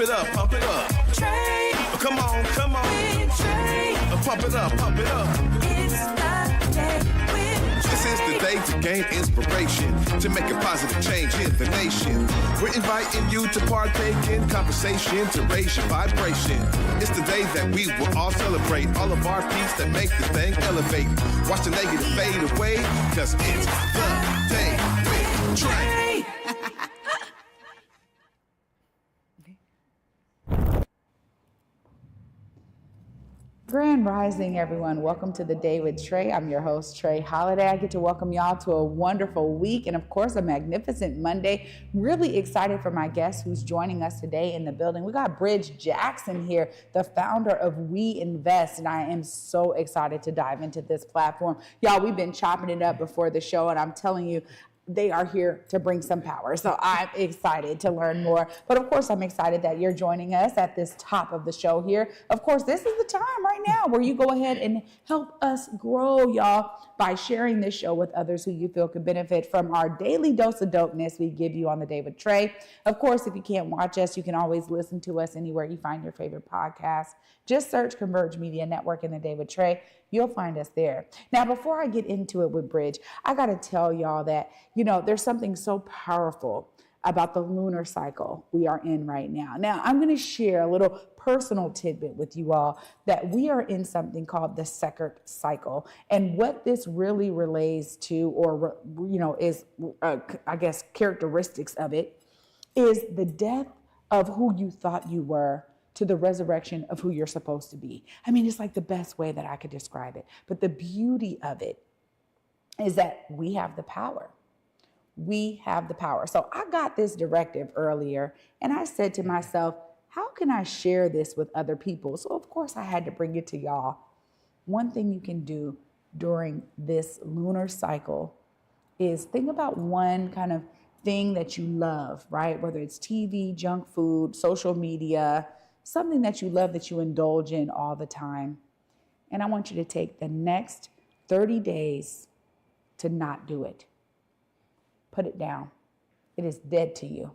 it up, pump it up. Trae. Come on, come on. With Trae. Pump it up, pump it up. It's the day with This is the day to gain inspiration, to make a positive change in the nation. We're inviting you to partake in conversation, to raise your vibration. It's the day that we will all celebrate all of our peace that make the thing elevate. Watch the negative fade away, cause it's the day with Trae. Grand Rising, everyone. Welcome to the Day with Trae. I'm your host, Trae Holiday. I get to welcome y'all to a wonderful week and, of course, a magnificent Monday. Really excited for my guest who's joining us today in the building. We got Bridge Jackson here, the founder of OUInvest, and I am so excited to dive into this platform. Y'all, we've been chopping it up before the show, and I'm telling you, they are here to bring some power. So I'm excited to learn more. But of course, I'm excited that you're joining us at this top of the show here. Of course, this is the time right now where you go ahead and help us grow, y'all, by sharing this show with others who you feel could benefit from our daily dose of dopeness we give you on the Day with Trae. Of course, if you can't watch us, you can always listen to us anywhere you find your favorite podcast. Just search Converge Media Network in the Day with Trae. You'll find us there. Now, before I get into it with Bridge, I got to tell y'all that, there's something so powerful about the lunar cycle we are in right now. Now, I'm going to share a little personal tidbit with you all that we are in something called the second cycle. And what this really relates to, or, is, I guess, characteristics of it, is the death of who you thought you were to the resurrection of who you're supposed to be. I mean, it's like the best way that I could describe it. But the beauty of it is that we have the power. We have the power. So I got this directive earlier and I said to myself, how can I share this with other people? So of course I had to bring it to y'all. One thing you can do during this lunar cycle is think about one kind of thing that you love, right? Whether it's TV, junk food, social media, something that you love that you indulge in all the time. And I want you to take the next 30 days to not do it. Put it down. It is dead to you.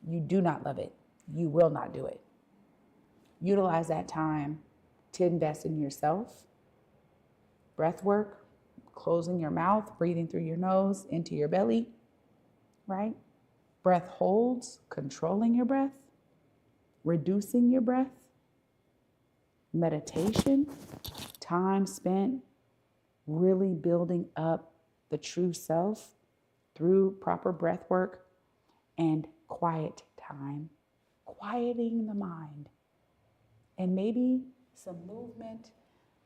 You do not love it. You will not do it. Utilize that time to invest in yourself. Breath work, closing your mouth, breathing through your nose into your belly, right? Breath holds, controlling your breath, reducing your breath, meditation, time spent really building up the true self through proper breath work and quiet time, quieting the mind, and maybe some movement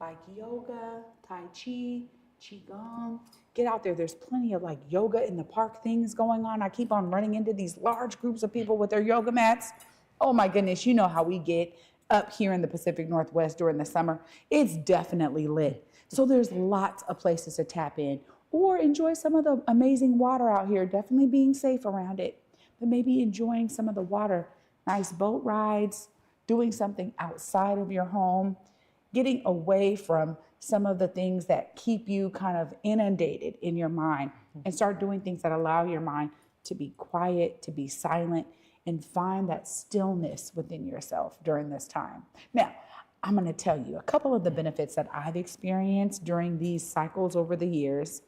like yoga, tai chi, qigong. Get out there. There's plenty of like yoga in the park things going on. I keep on running into these large groups of people with their yoga mats. Oh my goodness, you know how we get up here in the Pacific Northwest during the summer. It's definitely lit. So there's lots of places to tap in or enjoy some of the amazing water out here, definitely being safe around it, but maybe enjoying some of the water, nice boat rides, doing something outside of your home, getting away from some of the things that keep you kind of inundated in your mind and start doing things that allow your mind to be quiet, to be silent, and find that stillness within yourself during this time. Now, I'm going to tell you a couple of the benefits that I've experienced during these cycles over the years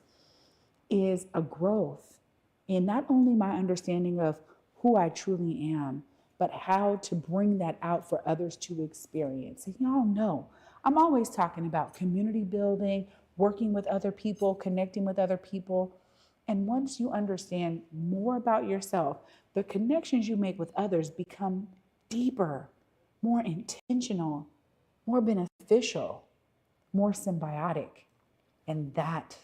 is a growth in not only my understanding of who I truly am, but how to bring that out for others to experience. And y'all know, I'm always talking about community building, working with other people, connecting with other people. And once you understand more about yourself, the connections you make with others become deeper, more intentional, more beneficial, more symbiotic. And that,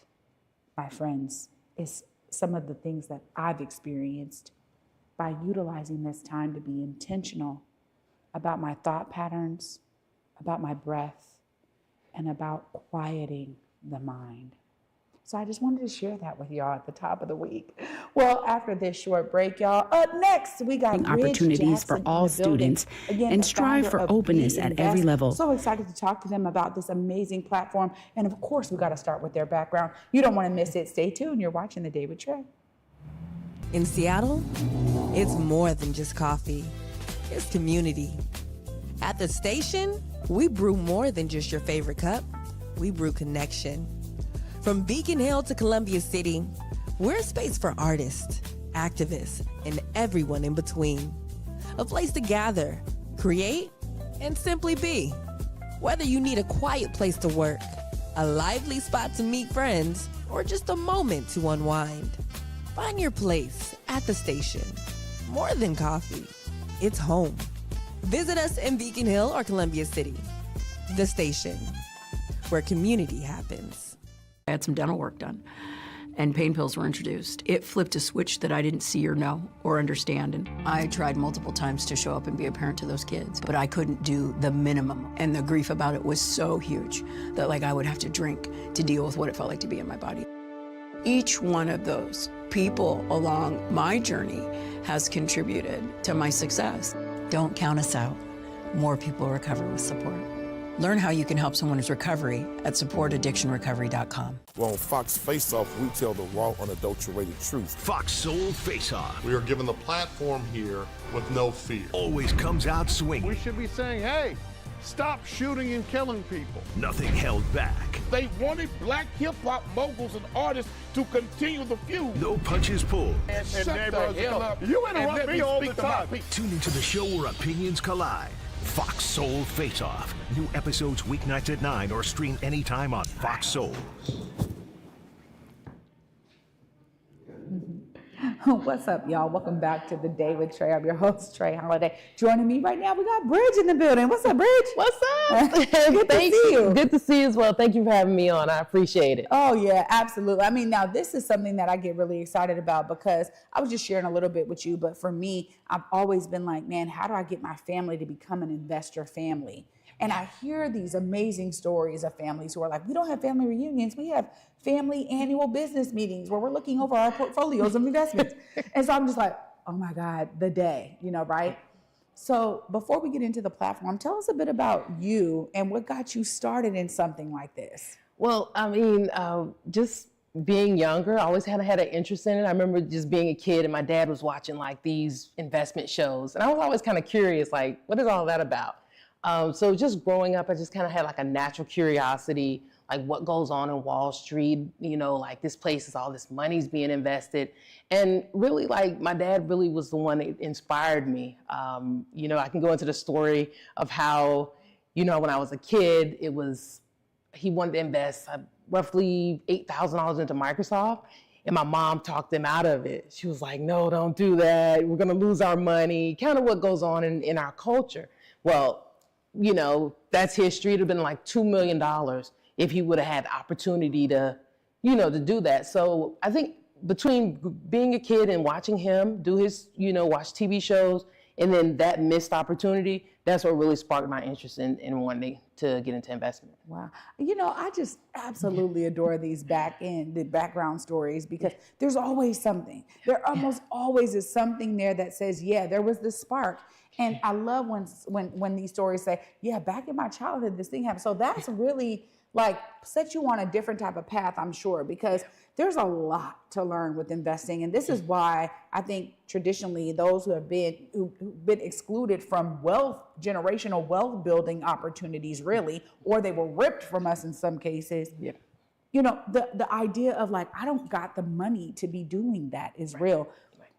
my friends, is some of the things that I've experienced by utilizing this time to be intentional about my thought patterns, about my breath, and about quieting the mind. So I just wanted to share that with y'all at the top of the week. Well, after this short break, y'all, up next, we got opportunities for all students and strive for openness at every level. So excited to talk to them about this amazing platform. And of course, we got to start with their background. You don't want to miss it. Stay tuned. You're watching The Day with Trae. In Seattle, it's more than just coffee. is community. At the station, we brew more than just your favorite cup. We brew connection. From Beacon Hill to Columbia City, we're a space for artists, activists, and everyone in between. A place to gather, create, and simply be. Whether you need a quiet place to work, a lively spot to meet friends, or just a moment to unwind, find your place at the station. More than coffee, it's home. Visit us in Beacon Hill or Columbia City. The station, where community happens. I had some dental work done, and pain pills were introduced. It flipped a switch that I didn't see or know or understand, and I tried multiple times to show up and be a parent to those kids, but I couldn't do the minimum, and the grief about it was so huge that I would have to drink to deal with what it felt like to be in my body. Each one of those people along my journey has contributed to my success. Don't count us out. More people recover with support. Learn how you can help someone's recovery at supportaddictionrecovery.com. Well, on Fox Face Off, we tell the raw, unadulterated truth. Fox Soul Face Off. We are given the platform here with no fear. Always comes out swinging. We should be saying, hey, stop shooting and killing people. Nothing held back. They wanted black hip-hop moguls and artists to continue the feud. No punches pulled. And shut the hell up. You interrupt me all the time. Tune into the show where opinions collide. Fox Soul Face Off. New episodes weeknights at 9 or stream anytime on Fox Soul. What's up, y'all? Welcome back to The Day with Trae. I'm your host, Trae Holiday. Joining me right now, we got Bridge in the building. What's up, Bridge? What's up? Good to see you. Good to see you as well. Thank you for having me on. I appreciate it. Oh, yeah, absolutely. I mean, now this is something that I get really excited about because I was just sharing a little bit with you, but for me, I've always been like, man, how do I get my family to become an investor family? And I hear these amazing stories of families who are like, we don't have family reunions. We have family annual business meetings where we're looking over our portfolios of investments. And so I'm just like, oh my God, the day, right? So before we get into the platform, tell us a bit about you and what got you started in something like this. Well, I mean, just being younger, I always had an interest in it. I remember just being a kid and my dad was watching these investment shows. And I was always kind of curious, what is all that about? So just growing up, I just kind of had a natural curiosity, what goes on in Wall Street, this place is all this money's being invested. And really my dad really was the one that inspired me. I can go into the story of how, when I was a kid, he wanted to invest roughly $8,000 into Microsoft. And my mom talked him out of it. She was like, no, don't do that. We're going to lose our money. Kind of what goes on in our culture. Well, that's history. It'd have been $2 million if he would have had the opportunity to do that. So I think between being a kid and watching him do his, watch TV shows, and then that missed opportunity, that's what really sparked my interest in wanting to get into investment. Wow. I just absolutely adore these the background stories because there's always something. There almost always is something there that says, yeah, there was this spark. And I love when these stories say, yeah, back in my childhood, this thing happened. So that's really set you on a different type of path, I'm sure, because there's a lot to learn with investing. And this is why I think traditionally those who've been excluded from generational wealth building opportunities really, or they were ripped from us in some cases. Yeah. The idea of I don't got the money to be doing that is real.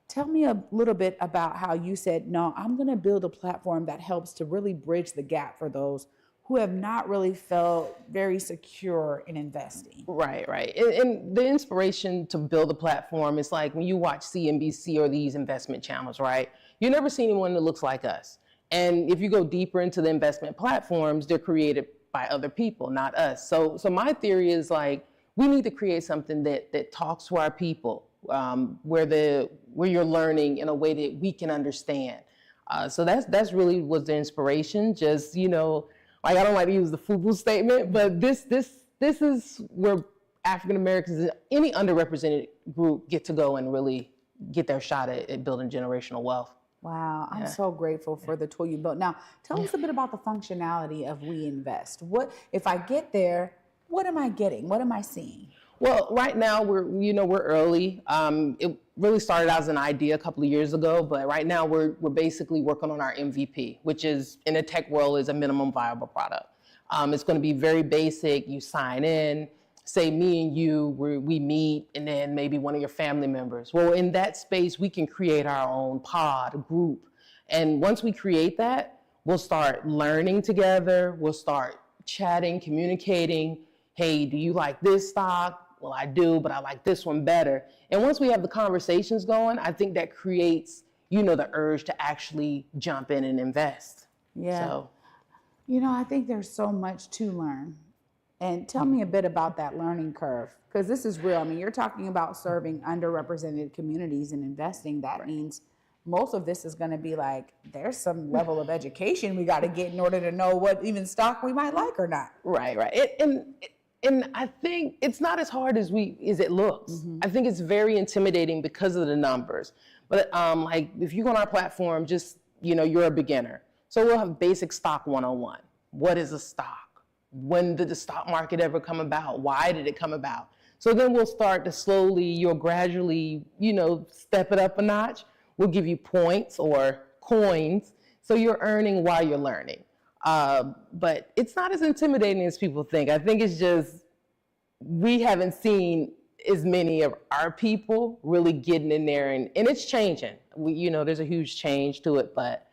Tell me a little bit about how you said, no, I'm going to build a platform that helps to really bridge the gap for those who have not really felt very secure in investing. Right. And the inspiration to build a platform is when you watch CNBC or these investment channels, right? You never see anyone that looks like us. And if you go deeper into the investment platforms, they're created by other people, not us. So my theory is we need to create something that talks to our people, where you're learning in a way that we can understand. So that's really was the inspiration. Just I don't like to use the FUBU statement, but this is where African Americans, any underrepresented group, get to go and really get their shot at building generational wealth. Wow, I'm so grateful for the tool you built. Now, tell us a bit about the functionality of OUInvest. What if I get there? What am I getting? What am I seeing? Well, right now we're early. It really started out as an idea a couple of years ago, but right now we're basically working on our MVP, which is in the tech world is a minimum viable product. It's going to be very basic. You sign in, say me and you, we meet, and then maybe one of your family members. Well, in that space, we can create our own pod, group. And once we create that, we'll start learning together. We'll start chatting, communicating. Hey, do you like this stock? Well, I do, but I like this one better. And once we have the conversations going, I think that creates, the urge to actually jump in and invest. Yeah. So. I think there's so much to learn. And tell me a bit about that learning curve, because this is real. I mean, you're talking about serving underrepresented communities and investing. That means most of this is going to be like, there's some level of education we got to get in order to know what even stock we might like or not. Right. And I think it's not as hard as it looks. Mm-hmm. I think it's very intimidating because of the numbers. But like if you go on our platform, just, you're a beginner. So we'll have basic stock 101. What is a stock? When did the stock market ever come about? Why did it come about? So then we'll start to you'll gradually, step it up a notch. We'll give you points or coins. So you're earning while you're learning. But it's not as intimidating as people think. I think it's just, we haven't seen as many of our people really getting in there and it's changing. There's a huge change to it, but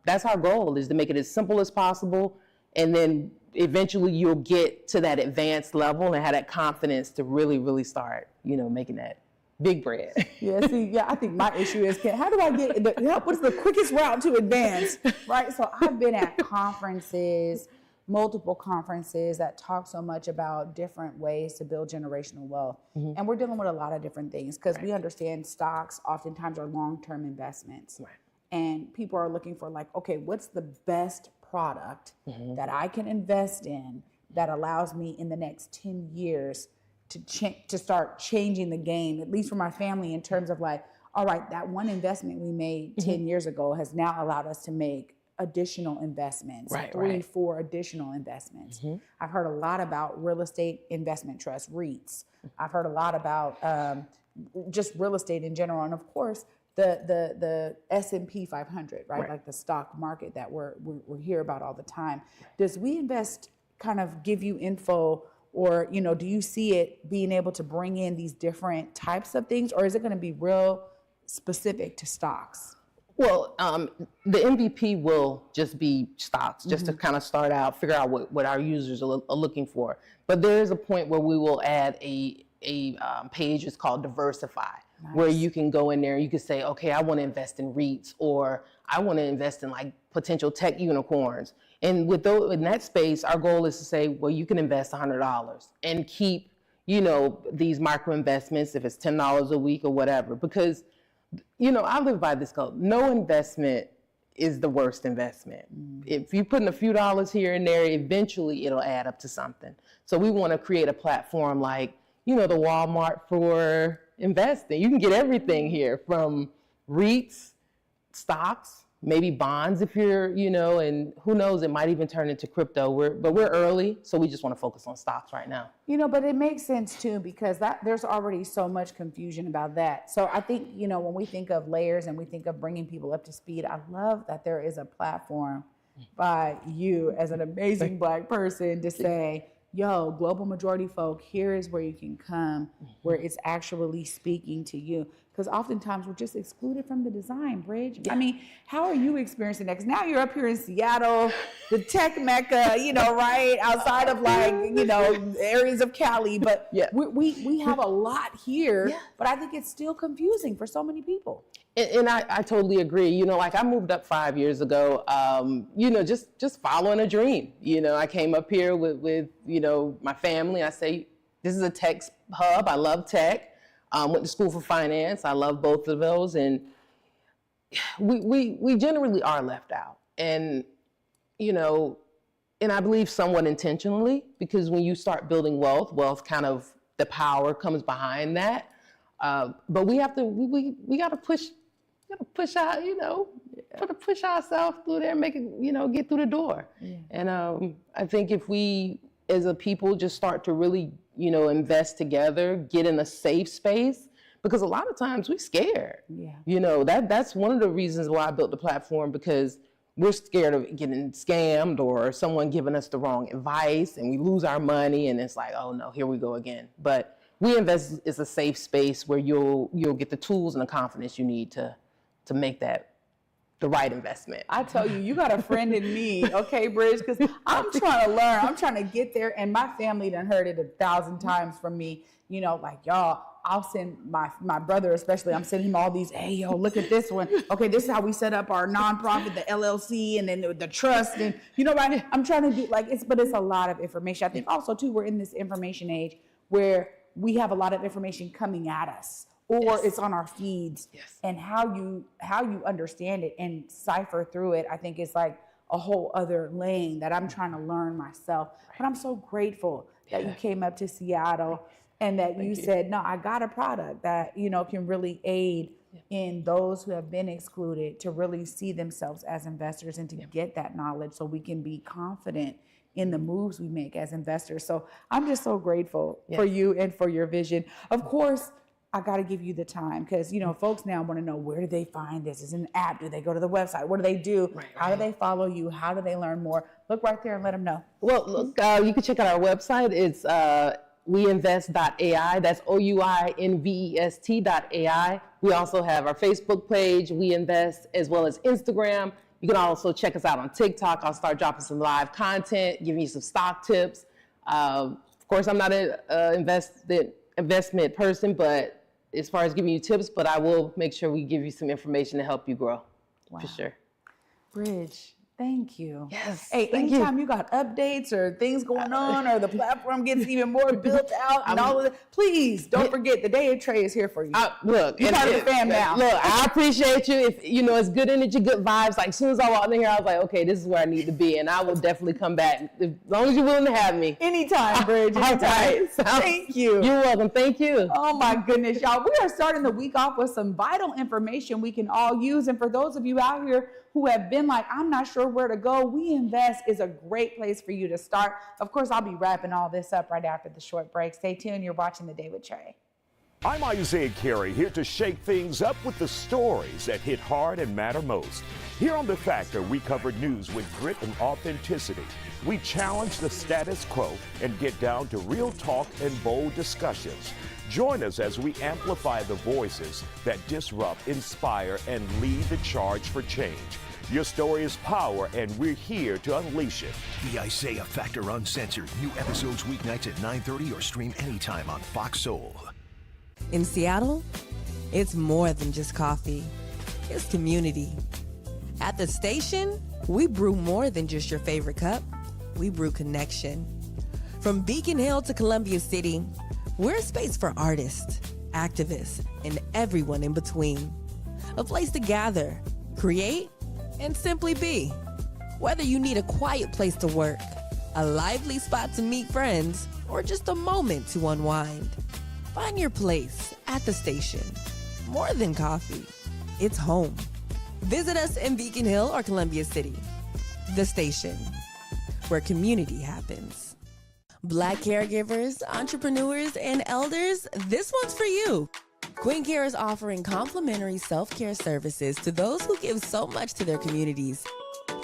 that's our goal, is to make it as simple as possible. And then eventually you'll get to that advanced level and have that confidence to really, really start, making that big bread. I think my issue is, how do I get, what's the quickest route to advance, right? So I've been at multiple conferences that talk so much about different ways to build generational wealth. Mm-hmm. And we're dealing with a lot of different things because we understand stocks oftentimes are long-term investments. Right. And people are looking for okay, what's the best product that I can invest in that allows me in the next 10 years to start changing the game, at least for my family, in terms of all right, that one investment we made 10 years ago has now allowed us to make additional investments, 4 additional investments. Mm-hmm. I've heard a lot about real estate investment trusts, REITs. I've heard a lot about just real estate in general. And of course, the S&P 500, right? Like the stock market that we hear about all the time. Does OUInvest kind of give you info, or do you see it being able to bring in these different types of things, or is it going to be real specific to stocks? Well, the MVP will just be stocks, just to kind of start out, figure out what our users are looking for. But there is a point where we will add a page. It's called Diversify. Nice. Where you can go in there, you can say, okay, I want to invest in REITs, or I want to invest in potential tech unicorns. And in that space, our goal is to say, well, you can invest $100 and keep, these micro investments, if it's $10 a week or whatever, because, I live by this code. No investment is the worst investment. If you put in a few dollars here and there, eventually it'll add up to something. So we want to create a platform like, the Walmart for investing. You can get everything here, from REITs, stocks, maybe bonds if you're, and who knows, it might even turn into crypto. But we're early, so we just want to focus on stocks right now. But it makes sense too, because there's already so much confusion about that. So I think, when we think of layers and we think of bringing people up to speed, I love that there is a platform by you as an amazing Black person to say, yo, global majority folk, here is where you can come, where it's actually speaking to you. Because oftentimes we're just excluded from the design, Bridge. Yeah. I mean, how are you experiencing that? Because now you're up here in Seattle, the tech mecca, right? Outside of areas of Cali. But we have a lot here, but I think it's still confusing for so many people. And I totally agree. I moved up 5 years ago, just following a dream. I came up here with my family. I say, this is a tech hub. I love tech. Went to school for finance. I love both of those. And we generally are left out. And, and I believe somewhat intentionally, because when you start building wealth kind of, the power comes behind that. But we have to, we got to push out, push ourselves through there, make it, get through the door. Yeah. And I think if we, as a people, just start to really, invest together, get in a safe space, because a lot of times we're scared. Yeah. That's one of the reasons why I built the platform, because we're scared of getting scammed or someone giving us the wrong advice and we lose our money and it's like, oh no, here we go again. But OUInvest is a safe space where you'll get the tools and the confidence you need to make that the right investment. I tell you, you got a friend in me, okay, Bridge? Because I'm trying to learn. I'm trying to get there, and my family done heard it 1,000 times from me. Like y'all, I'll send my brother especially. I'm sending him all these. Hey, yo, look at this one. Okay, this is how we set up our nonprofit, the LLC, and then the trust, and right? I'm trying to do but it's a lot of information. I think also too, we're in this information age where we have a lot of information coming at us. Or it's on our feeds, and how you understand it and cipher through it, I think is like a whole other lane that I'm trying to learn myself. But I'm so grateful that you came up to Seattle and that you said, no, I got a product that can really aid in those who have been excluded to really see themselves as investors and to get that knowledge so we can be confident in the moves we make as investors. So I'm just so grateful for you and for your vision. Of course, I got to give you the time because, folks now want to know, where do they find this? Is it an app? Do they go to the website? What do they do? How do they follow you? How do they learn more? Look right there and let them know. Well, look, you can check out our website. It's OUInvest.ai. That's OUInvest.ai. We also have our Facebook page, OUInvest, as well as Instagram. You can also check us out on TikTok. I'll start dropping some live content, giving you some stock tips. Of course, I'm not an investment person, but as far as giving you tips, but I will make sure we give you some information to help you grow, for sure. Bridge, thank you. Yes. Hey, anytime you got updates or things going on, or the platform gets even more built out and all of that, please don't forget the Day of Trae is here for you. Look, you're part of the fam now. Look, I appreciate you. If it's good energy, good vibes. Like as soon as I walked in here, I was like, okay, this is where I need to be, and I will definitely come back as long as you're willing to have me. Anytime, Bridge. Anytime. Right. Thank you. You're welcome. Thank you. Oh my goodness, y'all. We are starting the week off with some vital information we can all use. And for those of you out here who have been like, I'm not sure where to go, OUInvest is a great place for you to start. Of course, I'll be wrapping all this up right after the short break. Stay tuned. You're watching The Day with Trae. I'm Isaiah Carey, here to shake things up with the stories that hit hard and matter most. Here on The Factor, we cover news with grit and authenticity. We challenge the status quo and get down to real talk and bold discussions. Join us as we amplify the voices that disrupt, inspire, and lead the charge for change. Your story is power, and we're here to unleash it. The Isaiah Factor Uncensored. New episodes weeknights at 9:30 or stream anytime on Fox Soul. In Seattle, it's more than just coffee. It's community. At the station, we brew more than just your favorite cup. We brew connection. From Beacon Hill to Columbia City, we're a space for artists, activists, and everyone in between. A place to gather, create, and simply be. Whether you need a quiet place to work, a lively spot to meet friends, or just a moment to unwind, find your place at the station. More than coffee, it's home. Visit us in Beacon Hill or Columbia City. The Station, where community happens. Black caregivers, entrepreneurs, and elders, this one's for you. Queen Care is offering complimentary self-care services to those who give so much to their communities.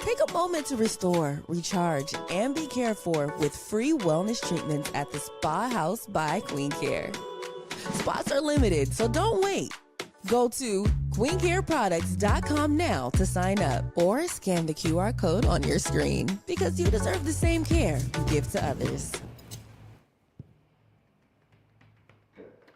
Take a moment to restore, recharge, and be cared for with free wellness treatments at the Spa House by Queen Care. Spots are limited, so don't wait. Go to queencareproducts.com now to sign up or scan the QR code on your screen because you deserve the same care you give to others.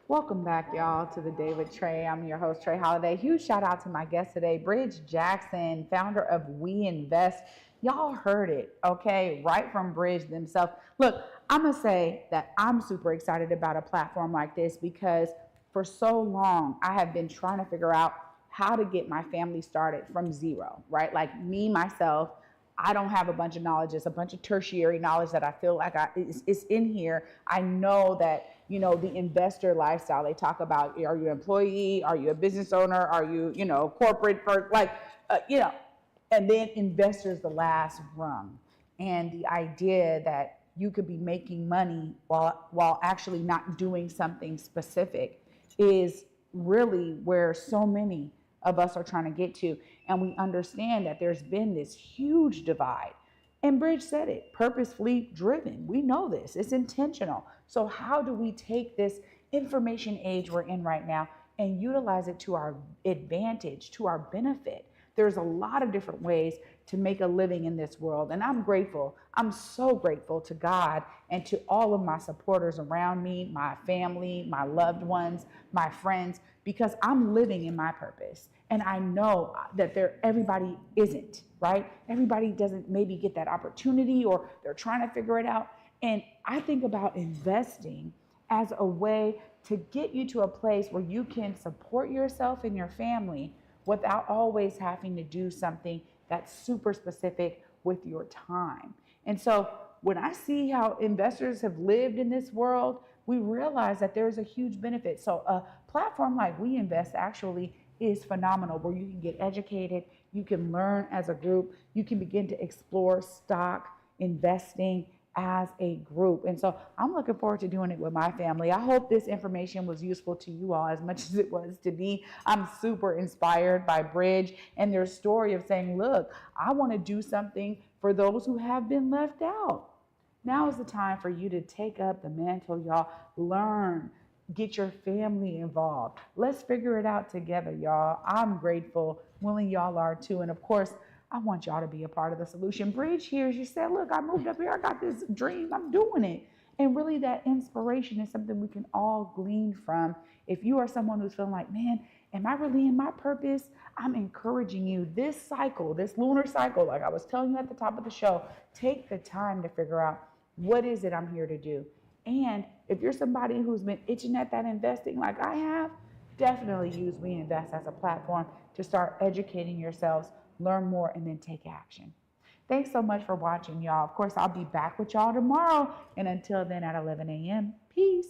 Welcome back, y'all, to The Day with Trae. I'm your host, Trae Holiday. Huge shout out to my guest today, Bridge Jackson, founder of OUInvest. Y'all heard it, okay, right from Bridge themselves. Look, I'm going to say that I'm super excited about a platform like this because for so long, I have been trying to figure out how to get my family started from zero, right? Like me, myself, I don't have a bunch of knowledge. It's a bunch of tertiary knowledge that I feel like it's in here. I know that, the investor lifestyle, they talk about, are you an employee? Are you a business owner? Are you, corporate, and then investors, the last rung. And the idea that you could be making money while actually not doing something specific is really where so many of us are trying to get to. And we understand that there's been this huge divide. And Bridge said it, purposefully driven. We know this, it's intentional. So how do we take this information age we're in right now and utilize it to our advantage, to our benefit? There's a lot of different ways to make a living in this world. And I'm grateful. I'm so grateful to God and to all of my supporters around me, my family, my loved ones, my friends, because I'm living in my purpose. And I know that everybody isn't, right? Everybody doesn't maybe get that opportunity, or they're trying to figure it out. And I think about investing as a way to get you to a place where you can support yourself and your family without always having to do something that's super specific with your time. And so when I see how investors have lived in this world, we realize that there's a huge benefit. So a platform like OUInvest actually is phenomenal, where you can get educated, you can learn as a group, you can begin to explore stock investing as a group. And so I'm looking forward to doing it with my family. I hope this information was useful to you all as much as it was to me. I'm super inspired by Bridge and their story of saying, look, I want to do something for those who have been left out. Now is the time for you to take up the mantle, y'all. Learn, get your family involved. Let's figure it out together, y'all. I'm grateful, willing y'all are too. And of course, I want y'all to be a part of the solution. Bridge here, she said, look, I moved up here, I got this dream, I'm doing it. And really that inspiration is something we can all glean from. If you are someone who's feeling like, man, am I really in my purpose? I'm encouraging you this cycle, this lunar cycle, like I was telling you at the top of the show, take the time to figure out what is it I'm here to do. And if you're somebody who's been itching at that investing like I have, definitely use OUInvest as a platform to start educating yourselves, learn more, and then take action. Thanks so much for watching, y'all. Of course, I'll be back with y'all tomorrow. And until then at 11 a.m., peace.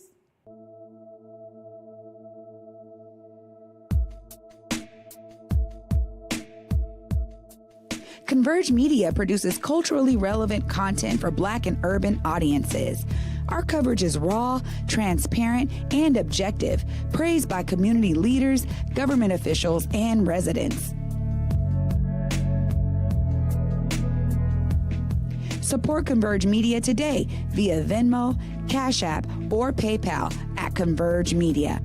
Converge Media produces culturally relevant content for Black and urban audiences. Our coverage is raw, transparent, and objective, praised by community leaders, government officials, and residents. Support Converge Media today via Venmo, Cash App, or PayPal at Converge Media.